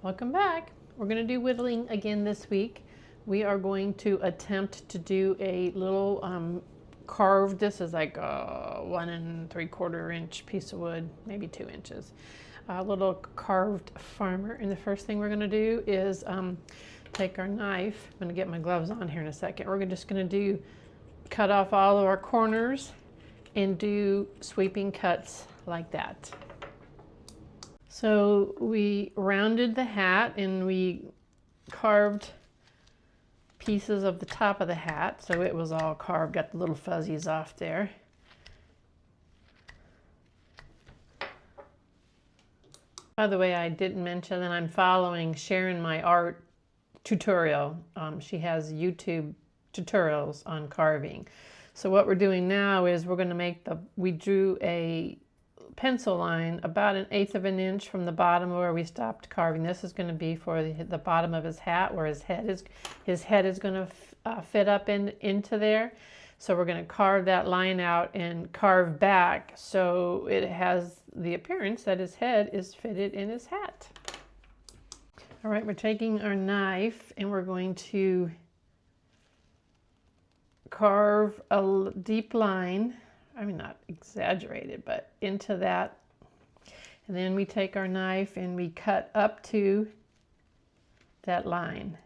Welcome back. We're going to do whittling again this week. We are going to attempt to do a little carved, this is like a 1 3/4 inch piece of wood, maybe 2 inches. A little carved farmer. And the first thing we're going to do is take our knife. I'm going to get my gloves on here in a second. We're just going to cut off all of our corners and do sweeping cuts like that. So we rounded the hat and we carved pieces of the top of the hat, so it was all carved, got the little fuzzies off there. By the way, I didn't mention that I'm following Sharon, my art tutorial. She has YouTube tutorials on carving. So what we're doing now is we're going to make we drew a pencil line about 1/8 of an inch from the bottom where we stopped carving. This is going to be for the bottom of his hat, where his head is going to fit up into there. So we're going to carve that line out and carve back so it has the appearance that his head is fitted in his hat. All right, we're taking our knife and we're going to carve a deep line. I mean, not exaggerated, but into that. And then we take our knife and we cut up to that line,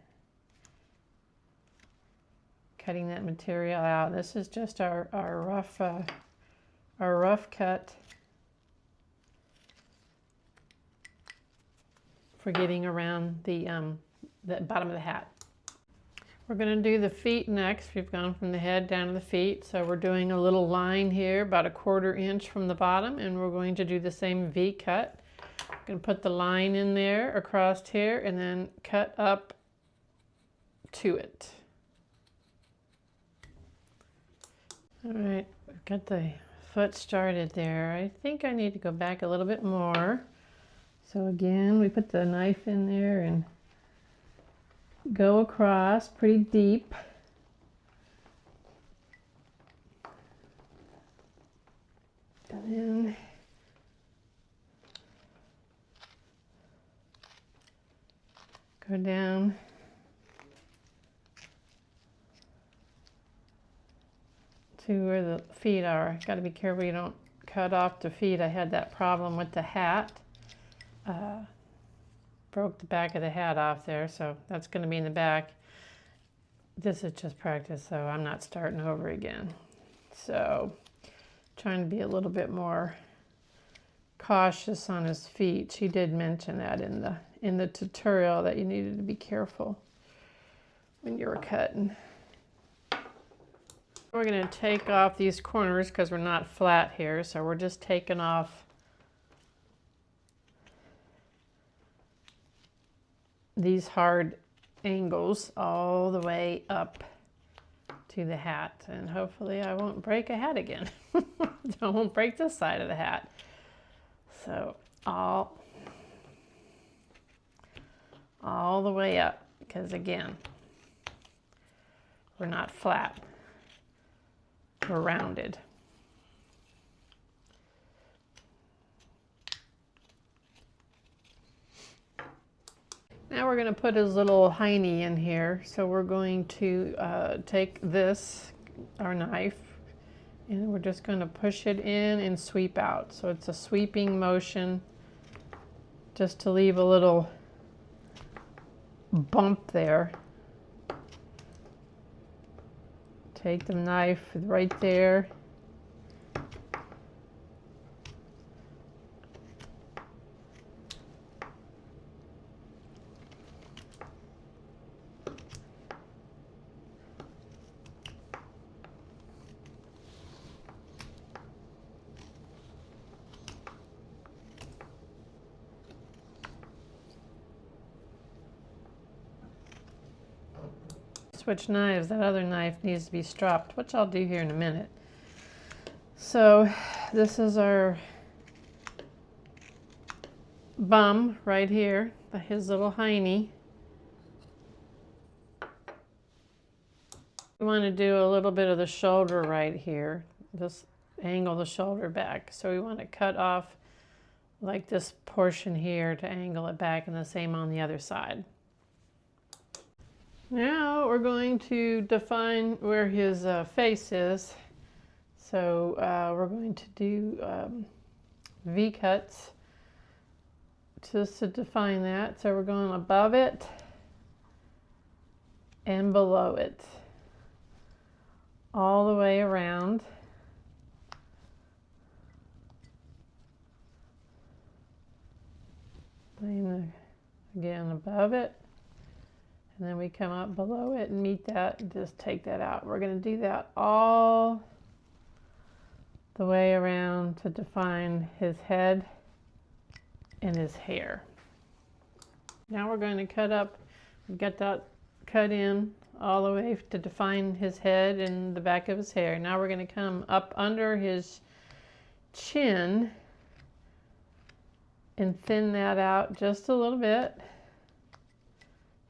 cutting that material out. This is just our rough cut for getting around the bottom of the hat. We're going to do the feet next. We've gone from the head down to the feet. So we're doing a little line here, about 1/4 inch from the bottom, and we're going to do the same V cut. I'm going to put the line in there across here and then cut up to it. All right, we've got the foot started there. I think I need to go back a little bit more. So again, we put the knife in there and go across pretty deep. And then go down to where the feet are. Got to be careful you don't cut off the feet. I had that problem with the hat. Broke the back of the hat off there, so that's going to be in the back. This is just practice, so I'm not starting over again. So trying to be a little bit more cautious on his feet. She did mention that in the tutorial, that you needed to be careful when you were cutting. We're going to take off these corners because we're not flat here, so we're just taking off these hard angles all the way up to the hat, and hopefully I won't break a hat again. I won't break this side of the hat. So all the way up, because again, we're not flat, we're rounded. Now we're going to put his little hiney in here. So we're going to take our knife, and we're just going to push it in and sweep out. So it's a sweeping motion just to leave a little bump there. Take the knife right there. Switch knives. That other knife needs to be stropped, which I'll do here in a minute. So this is our bum right here, his little hiney. We want to do a little bit of the shoulder right here, just angle the shoulder back. So we want to cut off like this portion here to angle it back, and the same on the other side. Now we're going to define where his face is. So we're going to do V-cuts just to define that. So we're going above it and below it, all the way around. Again, above it, and then we come up below it and meet that and just take that out. We're going to do that all the way around to define his head and his hair. Now we're going to cut up, get that cut in all the way to define his head and the back of his hair. Now we're going to come up under his chin and thin that out just a little bit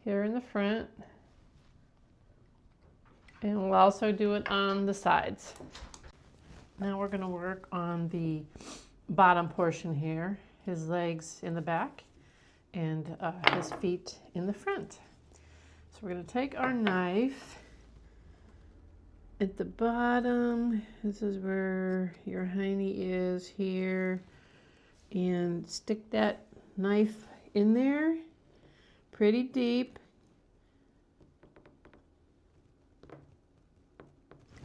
here in the front. And we'll also do it on the sides. Now we're going to work on the bottom portion here, his legs in the back and his feet in the front. So we're going to take our knife at the bottom. This is where your hiney is here, and stick that knife in there pretty deep,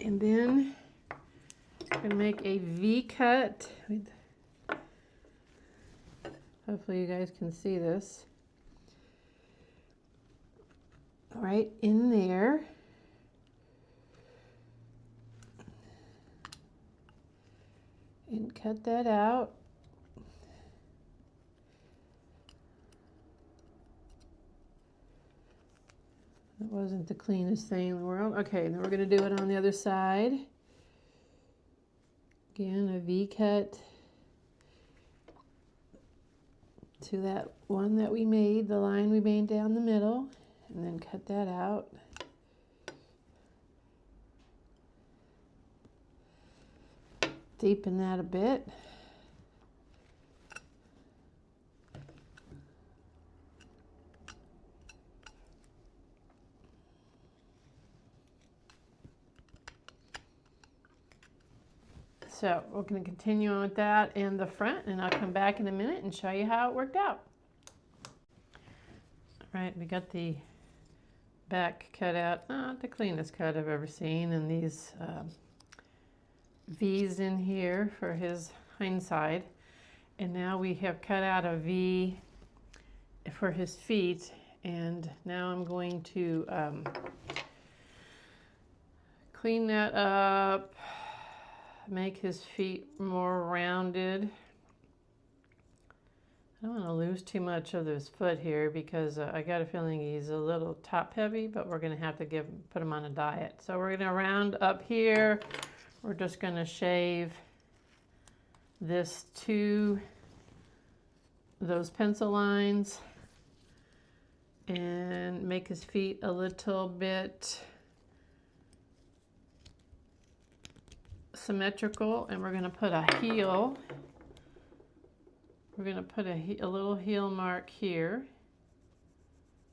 and then I'm going to make a V cut. Hopefully you guys can see this. Right in there. And cut that out. That wasn't the cleanest thing in the world. Okay, then we're going to do it on the other side. Again, a V cut to that one that we made, the line we made down the middle, and then cut that out. Deepen that a bit. So we're going to continue on with that in the front, and I'll come back in a minute and show you how it worked out. All right, we got the back cut out, not the cleanest cut I've ever seen, and these V's in here for his hind side. And now we have cut out a V for his feet, and now I'm going to clean that up, make his feet more rounded. I don't want to lose too much of this foot here because I got a feeling he's a little top heavy, but we're going to have to put him on a diet. So we're going to round up here. We're just going to shave this to those pencil lines and make his feet a little bit symmetrical, and we're going to put a heel. We're going to put a little heel mark here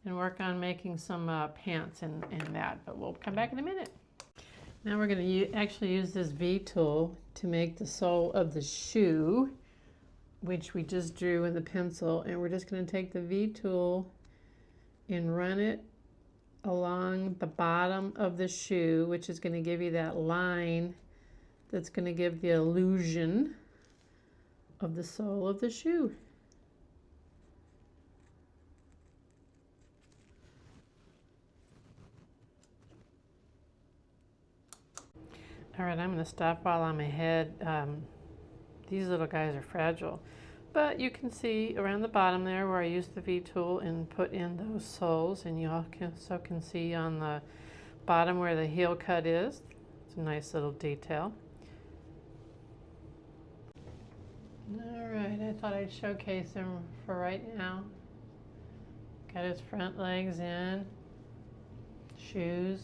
and work on making some pants and that, but we'll come back in a minute. Now we're going to actually use this V tool to make the sole of the shoe, which we just drew in the pencil, and we're just going to take the V tool and run it along the bottom of the shoe, which is going to give you that line that's going to give the illusion of the sole of the shoe. All right, I'm going to stop while I'm ahead. These little guys are fragile, but you can see around the bottom there where I used the V tool and put in those soles, and you also can see on the bottom where the heel cut is. It's a nice little detail. All right, I thought I'd showcase him for right now. Got his front legs in, shoes,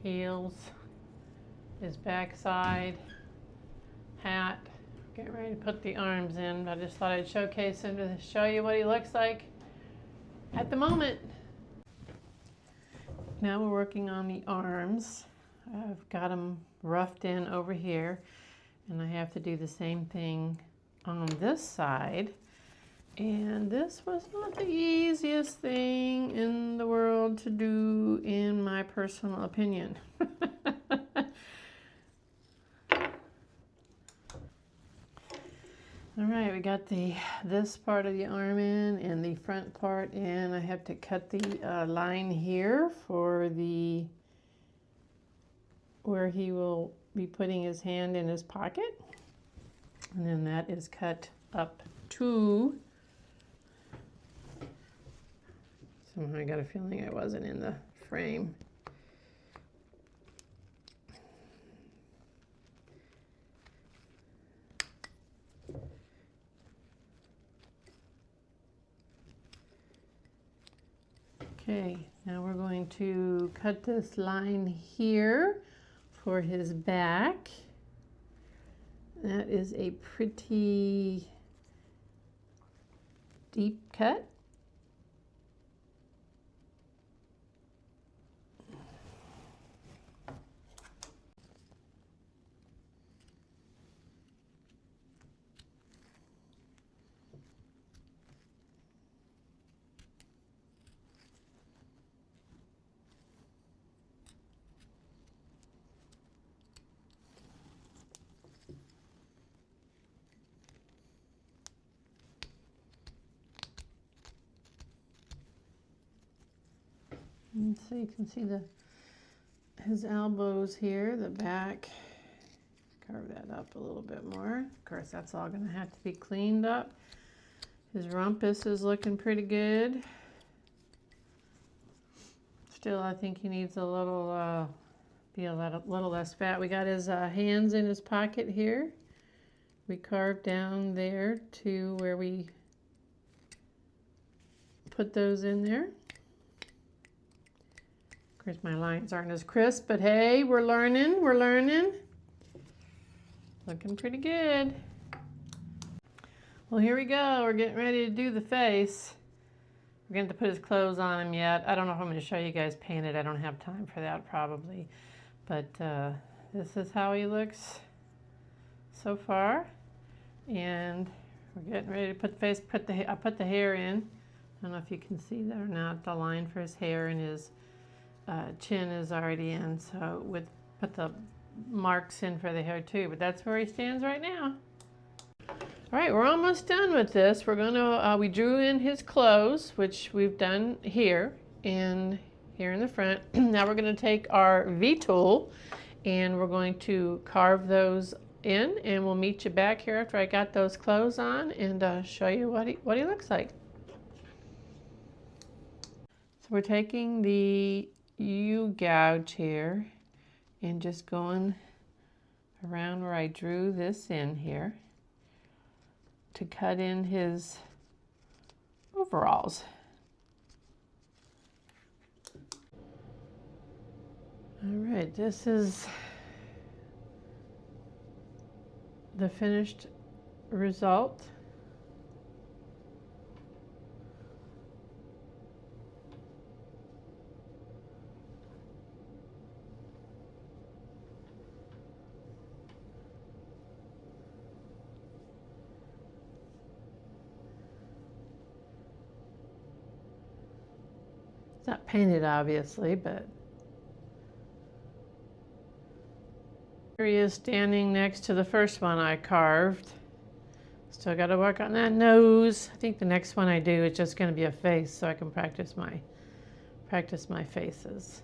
heels, his back side, hat, Getting ready to put the arms in. I just thought I'd showcase him to show you what he looks like at the moment. Now we're working on the arms. I've got them roughed in over here, and I have to do the same thing on this side. And this was not the easiest thing in the world to do, in my personal opinion. All right, we got this part of the arm in and the front part in. I have to cut the line here for where he will be putting his hand in his pocket. And then that is cut up to, somehow I got a feeling I wasn't in the frame. Okay, now we're going to cut this line here for his back. That is a pretty deep cut. And so you can see his elbows here, the back. Carve that up a little bit more. Of course, that's all going to have to be cleaned up. His rumpus is looking pretty good. Still, I think he needs a little, be a little less fat. We got his hands in his pocket here. We carved down there to where we put those in there. Of course, my lines aren't as crisp, but hey, we're learning, we're learning. Looking pretty good. Well, here we go. We're getting ready to do the face. We're going to have to put his clothes on him yet. I don't know if I'm going to show you guys painted. I don't have time for that probably. But this is how he looks so far. And we're getting ready to put the face, I put the hair in. I don't know if you can see that or not. The line for his hair and his chin is already in, so we'd put the marks in for the hair too, but that's where he stands right now. All right, we're almost done with this. We're gonna, we drew in his clothes, which we've done here in the front. Now we're gonna take our V-tool and we're going to carve those in, and we'll meet you back here after I got those clothes on and show you what he looks like. So we're taking the U-gouge here and just going around where I drew this in here to cut in his overalls. All right, this is the finished result. It's not painted, obviously, but here he is standing next to the first one I carved. Still got to work on that nose. I think the next one I do is just going to be a face, so I can practice my faces.